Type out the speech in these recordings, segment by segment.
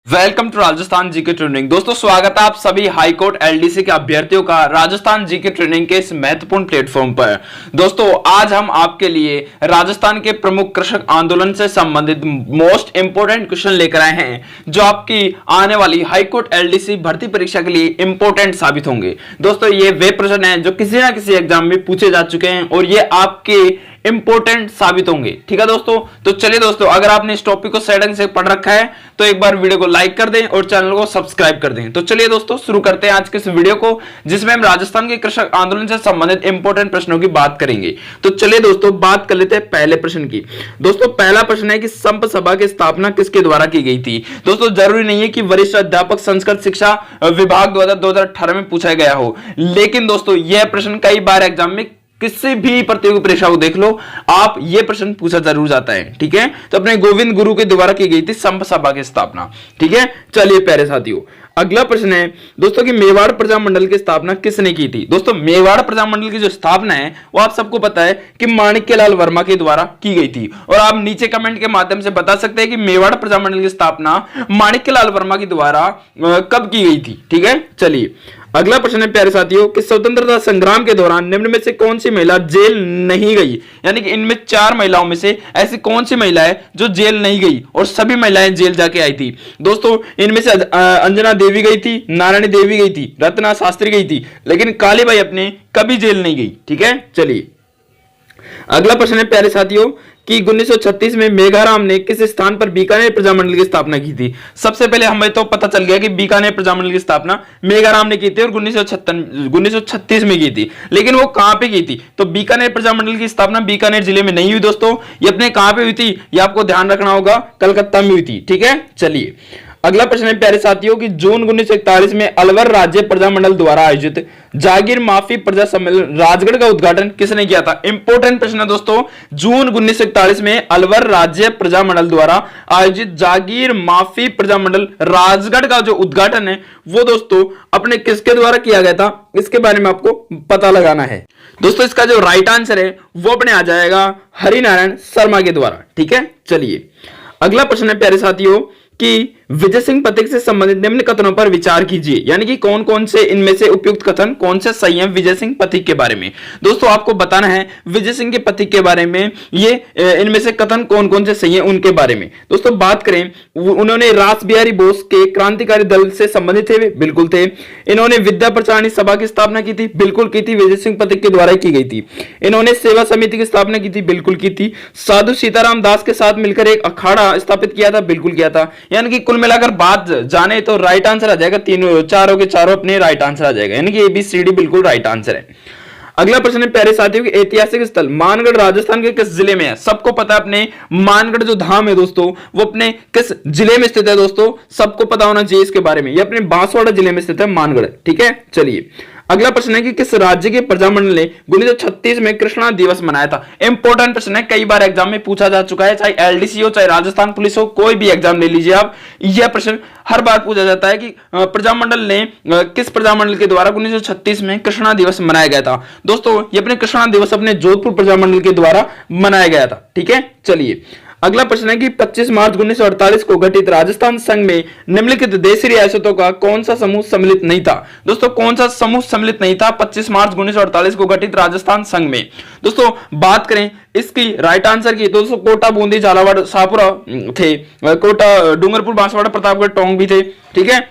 Welcome to Rajasthan GK training. दोस्तों स्वागत है आप सभी हाईकोर्ट एलडीसी के अभ्यर्थियों का राजस्थान जीके ट्रेनिंग के इस महत्वपूर्ण प्लेटफॉर्म पर। दोस्तों आज हम आपके लिए राजस्थान के प्रमुख कृषक आंदोलन से संबंधित मोस्ट इंपोर्टेंट क्वेश्चन लेकर आए हैं जो आपकी आने वाली हाईकोर्ट एलडीसी भर्ती परीक्षा के लिए इंपोर्टेंट साबित होंगे। दोस्तों ये वे प्रश्न हैं जो किसी ना किसी एग्जाम में पूछे जा चुके हैं और ये आपके इंपोर्टेंट साबित होंगे। ठीक है दोस्तों, तो चलिए दोस्तों, अगर आपने इस टॉपिक को सेटिंग से पढ़ रखा है तो एक बार वीडियो को लाइक कर दें और चैनल को सब्सक्राइब कर दें। तो चलिए दोस्तों शुरू करते हैं आज के इस वीडियो को जिसमें हम राजस्थान के कृषक आंदोलन से संबंधित इंपोर्टेंट प्रश्नों की बात करेंगे। तो चलिए दोस्तों बात कर लेते हैं पहले प्रश्न की। दोस्तों पहला प्रश्न है कि संप सभा की स्थापना किसके द्वारा की गई थी। दोस्तों जरूरी नहीं है कि वरिष्ठ अध्यापक संस्कृत शिक्षा विभाग 2018 में पूछा गया हो, लेकिन दोस्तों यह प्रश्न कई बार एग्जाम में किसी भी प्रतियोगी परीक्षा को देख लो आप, ये प्रश्न पूछा जरूर जाता है। ठीक है, तो अपने गोविंद गुरु के द्वारा की गई थी संप सभा की स्थापना। ठीक है, चलिए प्यारे साथियों अगला प्रश्न है दोस्तों कि मेवाड़ प्रजामंडल की स्थापना किसने की थी। दोस्तों मेवाड़ प्रजामंडल की जो स्थापना है वो आप सबको पता है कि माणिक्यलाल वर्मा के द्वारा की गई थी और आप नीचे कमेंट के माध्यम से बता सकते हैं कि मेवाड़ प्रजामंडल की स्थापना माणिक्यलाल वर्मा के द्वारा कब की गई थी। ठीक है, चलिए अगला प्रश्न है प्यारे साथियों कि स्वतंत्रता संग्राम के दौरान निम्न में से कौन सी महिला जेल नहीं गई। यानी कि इनमें 4 महिलाओं में से ऐसी कौन सी महिला है जो जेल नहीं गई और सभी महिलाएं जेल जाके आई थी। दोस्तों इनमें से अंजना देवी गई थी, नारायणी देवी गई थी, रत्ना शास्त्री गई थी, लेकिन कालीबाई अपने कभी जेल नहीं गई। ठीक है, चलिए अगला प्रश्न है प्यारे साथियों कि 1936 में मेघाराम ने किस स्थान पर बीकानेर प्रजामंडल की स्थापना की थी। सबसे पहले हमें तो पता चल गया कि बीकानेर प्रजामंडल की स्थापना मेघाराम ने की थी और 1936 में की थी, लेकिन वो कहां पे की थी। तो बीकानेर प्रजामंडल की स्थापना बीकानेर जिले में नहीं हुई दोस्तों, ये अपने कहां पे हुई थी ये आपको ध्यान रखना होगा, कलकत्ता में हुई थी। ठीक है, चलिए अगला प्रश्न है प्यारे साथियों कि जून 1941 में अलवर राज्य प्रजामंडल द्वारा आयोजित जागीर माफी प्रजा सम्मेलन राजगढ़ का उद्घाटन किसने किया था। इंपोर्टेंट प्रश्न है दोस्तों, जून 1941 में अलवर राज्य प्रजामंडल द्वारा आयोजित जागीर माफी प्रजामंडल राजगढ़ का जो उद्घाटन है वो दोस्तों अपने किसके द्वारा किया गया था, इसके बारे में आपको पता लगाना है। दोस्तों इसका जो राइट आंसर है वो अपने आ जाएगा हरिनारायण शर्मा के द्वारा। ठीक है, चलिए अगला प्रश्न है प्यारे साथियों कि विजय सिंह पथिक से संबंधित निम्न कथनों पर विचार कीजिए। यानी कि कौन कौन से इनमें से उपयुक्त कथन कौन से सही हैं विजय सिंह पथिक के बारे में। दोस्तों आपको बताना है विजय सिंह के पथिक के बारे में, ये इनमें से कथन कौन कौन से सही हैं उनके बारे में। दोस्तों बात करें, उन्होंने रास बिहारी बोस के क्रांतिकारी दल से संबंधित थे, बिल्कुल थे। इन्होंने विद्या प्रचारणी सभा की स्थापना की थी, बिल्कुल की थी, विजय सिंह पथिक के द्वारा की गई थी। इन्होंने सेवा समिति की स्थापना की थी, बिल्कुल की थी। साधु सीताराम दास के साथ मिलकर एक अखाड़ा स्थापित किया था, बिल्कुल किया था। यानी कि कुल मिलाकर बात जाने तो राइट आंसर आ जाएगा, तीनों चारों के चारों अपने राइट आंसर आ जाएगा, यानी कि ABCD बिल्कुल राइट आंसर है। अगला प्रश्न है प्यारे साथियों कि ऐतिहासिक स्थल मानगढ़ राजस्थान के किस जिले में है। सबको पता है अपने मानगढ़ जो धाम है दोस्तों वो अपने किस जिले में स्थित है। दोस्तों सबको पता होना चाहिए इसके बारे में, ये अपने बांसवाड़ा जिले में स्थित है मानगढ़। ठीक है, चलिए अगला प्रश्न है कि किस राज्य के प्रजामंडल ने 1936 में कृष्णा दिवस मनाया था। इंपॉर्टेंट प्रश्न है, कई बार एग्जाम में पूछा जा चुका है, चाहे LDC हो चाहे राजस्थान पुलिस हो, कोई भी एग्जाम ले लीजिए आप, यह प्रश्न हर बार पूछा जाता है कि प्रजामंडल ने किस प्रजामंडल के द्वारा 1936 में कृष्णा दिवस मनाया गया था। दोस्तों ये अपने कृष्णा दिवस अपने जोधपुर प्रजामंडल के द्वारा मनाया गया था। ठीक है, चलिए अगला प्रश्न है कि 25 मार्च 1948 को गठित राजस्थान संघ में निम्नलिखित देशी रियासतों का कौन सा समूह सम्मिलित नहीं था। दोस्तों कौन सा समूह सम्मिलित नहीं था 25 मार्च 1948 को गठित राजस्थान संघ में। दोस्तों बात करें इसकी राइट आंसर की, दोस्तों कोटा, बूंदी, झालावाड़, शाहपुरा थे, कोटा, डूंगरपुर, बांसवाड़ा, प्रतापगढ़, टोंक भी थे। ठीक है,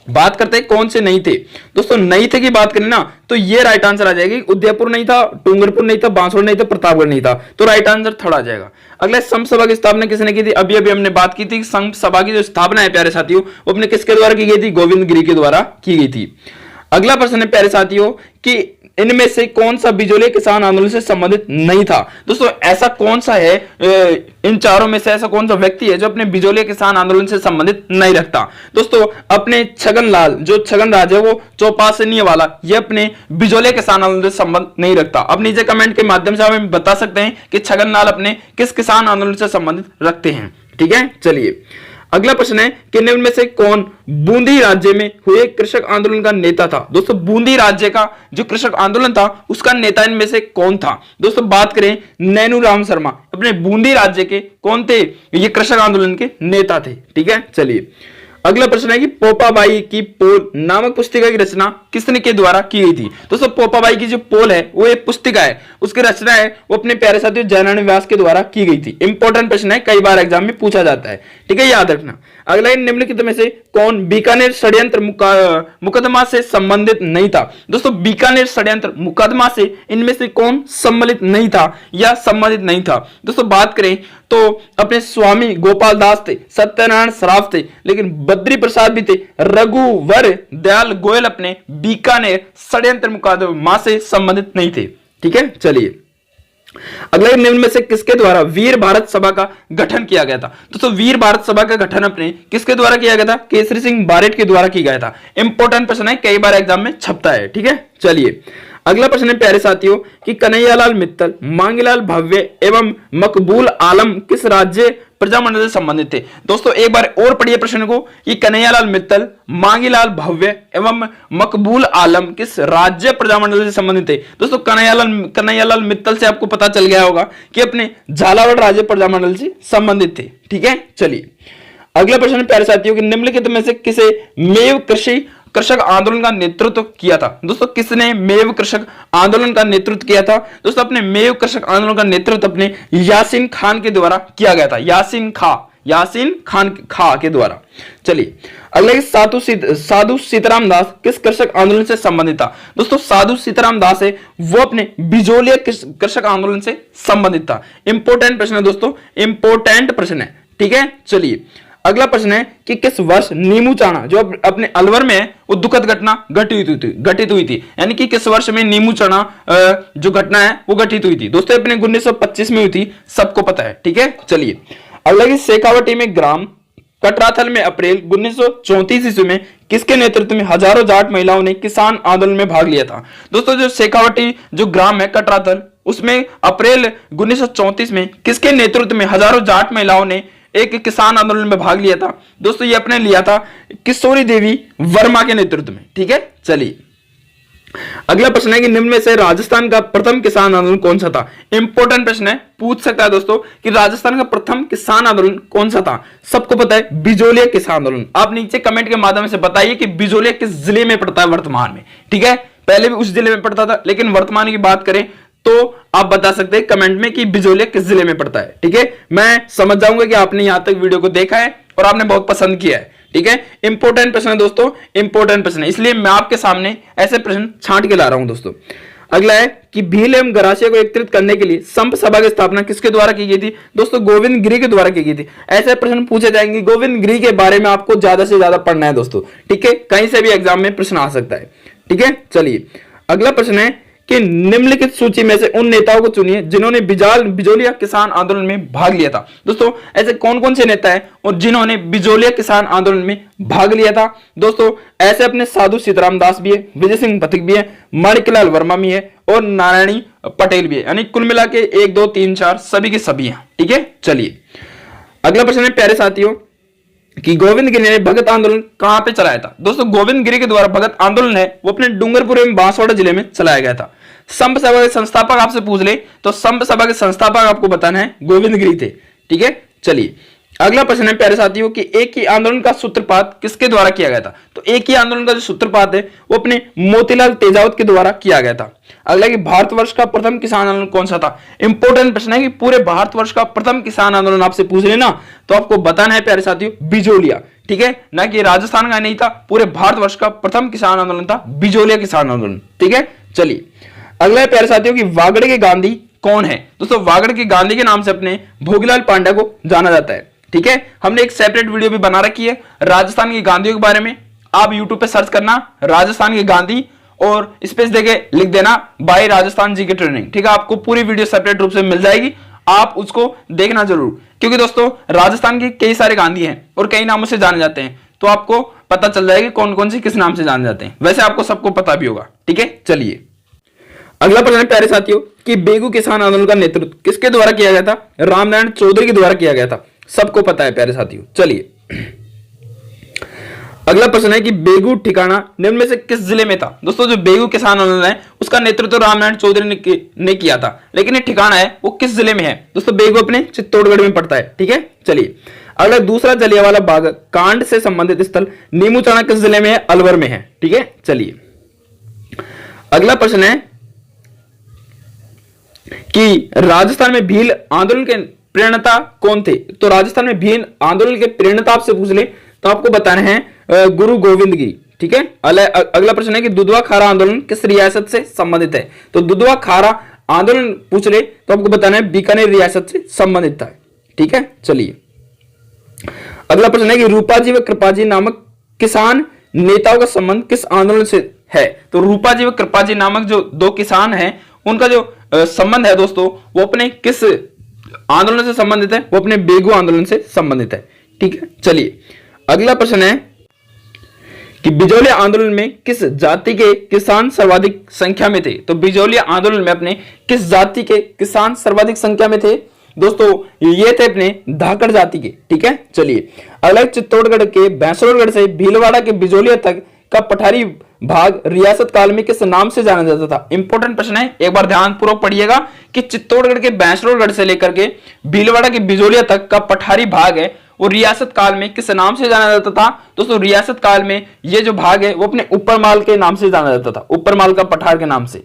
बात करते हैं कौन से नहीं थे। दोस्तों नहीं थे की बात करें ना तो ये राइट आंसर आ जाएगी, उदयपुर नहीं था, डूंगरपुर नहीं था, बांसवाड़ा नहीं था, प्रतापगढ़ नहीं था, तो राइट आंसर थर्ड आ जाएगा। अगला संघ सभा की स्थापना किसने की थी। अभी अभी हमने बात की थी, संघ सभा की जो स्थापना है प्यारे साथियों वो अपने किसके द्वारा की गई थी, गोविंद गिरी के द्वारा की गई थी। अगला प्रश्न है प्यारे साथियों कि इनमें से कौन सा बिजोलिया किसान आंदोलन से संबंधित नहीं था। दोस्तों ऐसा कौन सा है, इन चारों में से ऐसा कौन सा व्यक्ति है जो अपने बिजोलिया किसान आंदोलन से संबंधित नहीं रखता। दोस्तों अपने छगन लाल, जो छगन राज है वो चौपासनीय वाला, ये अपने बिजोलिया किसान आंदोलन से संबंध नहीं रखता। अब नीचे कमेंट के माध्यम से हमें बता सकते हैं कि छगन लाल अपने किस किसान आंदोलन से संबंधित रखते हैं। ठीक है, चलिए अगला प्रश्न है कि निम्न में से कौन बूंदी राज्य में हुए कृषक आंदोलन का नेता था। दोस्तों बूंदी राज्य का जो कृषक आंदोलन था उसका नेता इनमें से कौन था। दोस्तों बात करें नैनू राम शर्मा अपने बूंदी राज्य के कौन थे, ये कृषक आंदोलन के नेता थे। ठीक है, चलिए अगला प्रश्न है कि पोपाबाई की पोल नामक पुस्तिका की रचना किसने के द्वारा की गई थी। दोस्तों पोपाबाई की जो पोल है वो एक पुस्तिका है, उसकी रचना है वो अपने प्यारे साथियों जयनारायण व्यास के द्वारा की गई थी। इंपॉर्टेंट प्रश्न है, कई बार एग्जाम में पूछा जाता है, ठीक है, याद रखना। अगला है निम्नलिखित में से कौन बीकानेर षड्यंत्र मुकदमा से संबंधित नहीं था। दोस्तों बीकानेर षड्यंत्र मुकदमा से इनमें से कौन सम्मिलित नहीं था या संबंधित नहीं था। दोस्तों बात करें तो अपने स्वामी गोपाल दास थे, सत्यनारायण सराफ थे, लेकिन बद्री प्रसाद भी थे, रघुवर दयाल गोयल अपने बीकानेर षड्यंत्र मुकदमा से संबंधित नहीं थे। ठीक है, चलिए अगला निम्न में से किसके द्वारा वीर भारत सभा का गठन किया गया था। दोस्तों वीर भारत सभा का गठन अपने किसके द्वारा किया गया था, केसरी सिंह बारेट के द्वारा किया गया था। इंपॉर्टेंट प्रश्न है, कई बार एग्जाम में छपता है। ठीक है, चलिए अगला प्रश्न है प्यारे साथियों कि कन्हैयालाल मित्तल, मांगीलाल भव्य एवं मकबूल आलम किस राज्य प्रजामंडल से संबंधित थे। दोस्तों एक बार और पढ़िए प्रश्न को कि कन्हैयालाल मित्तल, मांगीलाल भव्य एवं मकबूल आलम किस राज्य प्रजामंडल से संबंधित थे। दोस्तों कन्हैयालाल मित्तल से आपको पता चल गया होगा कि अपने झालावाड़ राज्य प्रजामंडल से संबंधित थे। ठीक है, चलिए अगला प्रश्न प्यारे साथियों कि निम्नलिखित में से किसे मेव कृषक आंदोलन का नेतृत्व किया था। दोस्तों किसने मेव कृषक आंदोलन का नेतृत्व किया था। दोस्तों अपने मेव कृषक आंदोलन का नेतृत्व अपने यासीन खान के द्वारा किया गया था, यासीन खान के द्वारा। चलिए अगले साधु सीताराम दास किस कृषक आंदोलन से संबंधित था। दोस्तों साधु सीताराम दास है वो अपने बिजोलिया कृषक आंदोलन से संबंधित था। इंपॉर्टेंट प्रश्न है दोस्तों, इंपॉर्टेंट प्रश्न है। ठीक है, चलिए अगला प्रश्न है कि किस वर्ष नीमू चाणा जो अपने अलवर में है वो दुखद घटना घटित हुई थी, यानी कि किस वर्ष में नीमू चाणा जो घटना है वो घटित हुई थी। दोस्तों अपने 1925 में हुई थी, सबको पता है। ठीक है, चलिए अगला कि शेखावटी में ग्राम कटराथल में अप्रैल 1934 ईस्वी में किसके नेतृत्व में हजारों जाट महिलाओं ने किसान आंदोलन में भाग लिया था। दोस्तों जो शेखावटी जो ग्राम है कटराथल, उसमें अप्रैल 1934 में किसके नेतृत्व में हजारों जाट महिलाओं ने एक किसान आंदोलन में भाग लिया था। दोस्तों ये अपने लिया था किशोरी देवी वर्मा के नेतृत्व में। ठीक है, चलिए अगला प्रश्न है कि निम्न में से राजस्थान का प्रथम किसान आंदोलन कौन सा था। इंपॉर्टेंट प्रश्न है, पूछ सकता है दोस्तों कि राजस्थान का प्रथम किसान आंदोलन कौन सा था। सबको पता है बिजोलिया किसान आंदोलन। आप नीचे कमेंट के माध्यम से बताइए कि बिजोलिया किस जिले में पड़ता है वर्तमान में। ठीक है, पहले भी उस जिले में पड़ता था, लेकिन वर्तमान की बात करें तो आप बता सकते हैं कमेंट में कि बिजोलिया किस जिले में पड़ता है। ठीक है, मैं समझ जाऊंगा कि आपने यहां तक वीडियो को देखा है और आपने बहुत पसंद किया है। ठीक है, इंपॉर्टेंट प्रश्न है दोस्तों, इंपॉर्टेंट प्रश्न है, इसलिए मैं आपके सामने ऐसे प्रश्न छांट के ला रहा हूं दोस्तों। अगला है कि भील एवं गरासिया को एकत्रित करने के लिए संप सभा की स्थापना किसके द्वारा की गई थी। दोस्तों गोविंद गिरी के द्वारा की गई थी। ऐसे प्रश्न पूछे जाएंगे, गोविंद गिरी के बारे में आपको ज्यादा से ज्यादा पढ़ना है दोस्तों। ठीक है, कहीं से भी एग्जाम में प्रश्न आ सकता है। ठीक है, चलिए अगला प्रश्न है कि निम्नलिखित सूची में से उन नेताओं को चुनिए जिन्होंने बिजोलिया किसान आंदोलन में भाग लिया था। दोस्तों ऐसे कौन कौन से नेता हैं और जिन्होंने बिजोलिया किसान आंदोलन में भाग लिया था। दोस्तों ऐसे अपने साधु सीताराम दास भी है, विजय सिंह पथिक भी है, माणिक्यलाल वर्मा भी है और नारायणी पटेल भी है, यानी कुल मिला के 1 2 3 4 सभी के सभी हैं। ठीक है, चलिए अगला प्रश्न है प्यारे साथियों कि गोविंद गिरी ने भगत आंदोलन कहां पे चलाया था। दोस्तों गोविंद गिरी के द्वारा भगत आंदोलन है वो अपने डूंगरपुर एवं बांसवाड़ा जिले में चलाया गया था। संप सभा के संस्थापक आपसे पूछ ले तो संप सभा के संस्थापक आपको बताना है गोविंद गिरी थे। ठीक है, चलिए अगला प्रश्न है प्यारे साथियों कि एक ही आंदोलन का सूत्रपात किसके द्वारा किया गया था। तो एक ही आंदोलन का जो सूत्रपात है वो अपने मोतीलाल तेजावत के द्वारा किया गया था। अगला कि भारतवर्ष का प्रथम किसान आंदोलन कौन सा था। इंपॉर्टेंट प्रश्न है कि पूरे भारतवर्ष का प्रथम किसान आंदोलन आपसे पूछ लेना तो आपको बताना है प्यारे साथियों बिजोलिया। ठीक है, ना कि राजस्थान का नहीं था, पूरे भारतवर्ष का प्रथम किसान आंदोलन था बिजोलिया किसान आंदोलन। ठीक है, चलिए अगला है प्यारे साथियों कि वागड़ के गांधी कौन है। दोस्तों वागड़ के गांधी के नाम से अपने भोगीलाल पांड्या को जाना जाता है। ठीक है, हमने एक सेपरेट वीडियो भी बना रखी है राजस्थान के गांधियों के बारे में। आप यूट्यूब पे सर्च करना राजस्थान के गांधी और स्पेस देके लिख देना बाय राजस्थान जी के ट्रेनिंग। ठीक है, आपको पूरी वीडियो सेपरेट रूप से मिल जाएगी, आप उसको देखना जरूर, क्योंकि दोस्तों राजस्थान के कई सारे गांधी हैं और कई नामों से जाने जाते हैं, तो आपको पता चल जाएगा कौन कौन से किस नाम से जाने जाते हैं। वैसे आपको सबको पता भी होगा। ठीक है, चलिए अगला प्रश्न है प्यारे साथियों कि बेगू किसान आंदोलन का नेतृत्व किसके द्वारा किया गया था। रामनारायण चौधरी के द्वारा किया गया था, सबको पता है प्यारे साथियों। चलिए अगला प्रश्न है कि बेगू ठिकाना निम्न में से किस जिले में था। दोस्तों जो बेगू किसान आंदोलन है उसका नेतृत्व रामनारायण चौधरी ने किया था, लेकिन ये ठिकाना है वो किस जिले में है। दोस्तों बेगू अपने चित्तौड़गढ़ में पड़ता है। ठीक है, चलिए अगला दूसरा जलियांवाला बाग कांड से संबंधित स्थल नीमूचाना किस जिले में है? अलवर में है। ठीक है, चलिए अगला प्रश्न है कि राजस्थान में भील आंदोलन के प्रेरणता कौन थे? तो राजस्थान में भील आंदोलन के प्रेरणता आपसे पूछ ले तो आपको बताना है गुरु गोविंद गिरी। ठीक है, अगला प्रश्न है कि दुधवा खारा आंदोलन किस रियासत से संबंधित है? तो दुधवा खारा आंदोलन पूछ ले तो आपको बताना है बीकानेर रियासत से संबंधित था। ठीक है, चलिए अगला प्रश्न है कि रूपाजी व कृपाजी नामक किसान नेताओं का संबंध किस आंदोलन से है? तो रूपाजी व कृपाजी नामक जो दो किसान हैं उनका जो संबंध है दोस्तों वो अपने किस आंदोलन से संबंधित है? वो अपने बेगू आंदोलन से संबंधित है। ठीक है, चलिए अगला प्रश्न है कि बिजौलिया आंदोलन में किस जाति के किसान सर्वाधिक संख्या में थे? तो बिजौलिया आंदोलन में अपने किस जाति के किसान सर्वाधिक संख्या में थे? दोस्तों ये थे अपने धाकड़ जाति के। ठीक है, चलिए अगला चित्तौड़गढ़ के भैंसरोगढ़ से भीलवाड़ा के बिजौलिया तक का पठारी भाग रियासत काल में किस नाम से जाना जाता था? इंपॉर्टेंट प्रश्न है, एक बार ध्यान पूर्वक पढ़िएगा कि चित्तौड़गढ़ के भैंसरोगढ़ से लेकर के भीलवाड़ा के बिजौलिया तक का पठारी भाग है वो रियासत काल में किस नाम से जाना जाता था? दोस्तों रियासत काल में ये जो भाग है वो अपने ऊपरमाल के नाम से जाना जाता था, ऊपरमाल का पठार के नाम से।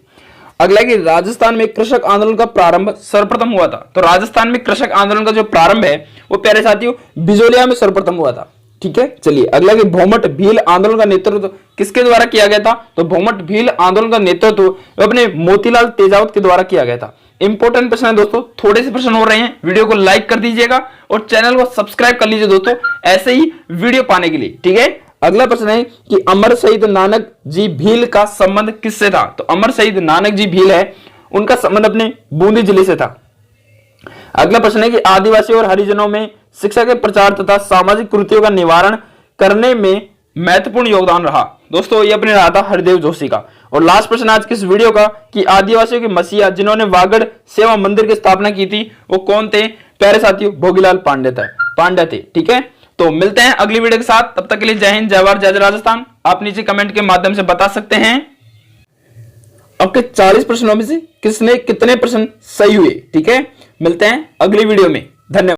अगला कि राजस्थान में कृषक आंदोलन का प्रारंभ सर्वप्रथम हुआ था। तो राजस्थान में कृषक आंदोलन का जो प्रारंभ है वो प्यारे साथियों बिजौलिया में सर्वप्रथम हुआ था। ठीक है, चलिए अगला कि भौमट भील आंदोलन का नेतृत्व किसके द्वारा किया गया था? तो भौमट भील आंदोलन का नेतृत्व अपने मोतीलाल तेजावत के द्वारा किया गया था। इंपॉर्टेंट प्रश्न है दोस्तों, थोड़े से प्रश्न हो रहे हैं, वीडियो को लाइक कर दीजिएगा और चैनल को सब्सक्राइब कर लीजिए दोस्तों ऐसे ही वीडियो पाने के लिए। ठीक है, अगला प्रश्न है कि अमर शहीद नानक जी भील का संबंध किससे था? तो अमर शहीद नानक जी भील है उनका संबंध अपने बूंदी जिले से था। अगला प्रश्न है कि आदिवासी और हरिजनों में शिक्षा के प्रचार तथा सामाजिक कुरीतियों का निवारण करने में महत्वपूर्ण योगदान रहा। दोस्तों ये अपने रहा था हरदेव जोशी का। और लास्ट प्रश्न आज किस वीडियो का कि आदिवासियों के मसीहा जिन्होंने वागड़ सेवा मंदिर की स्थापना की थी वो कौन थे? प्यारे साथियों भोगीलाल पांड्या थे। ठीक है, तो मिलते हैं अगली वीडियो के साथ, तब तक के लिए जय हिंद, जय भारत, जय राजस्थान। आप नीचे कमेंट के माध्यम से बता सकते हैं आपके 40 प्रश्नों में से किसने कितने प्रश्न सही हुए। ठीक है, मिलते हैं अगली वीडियो में, धन्यवाद।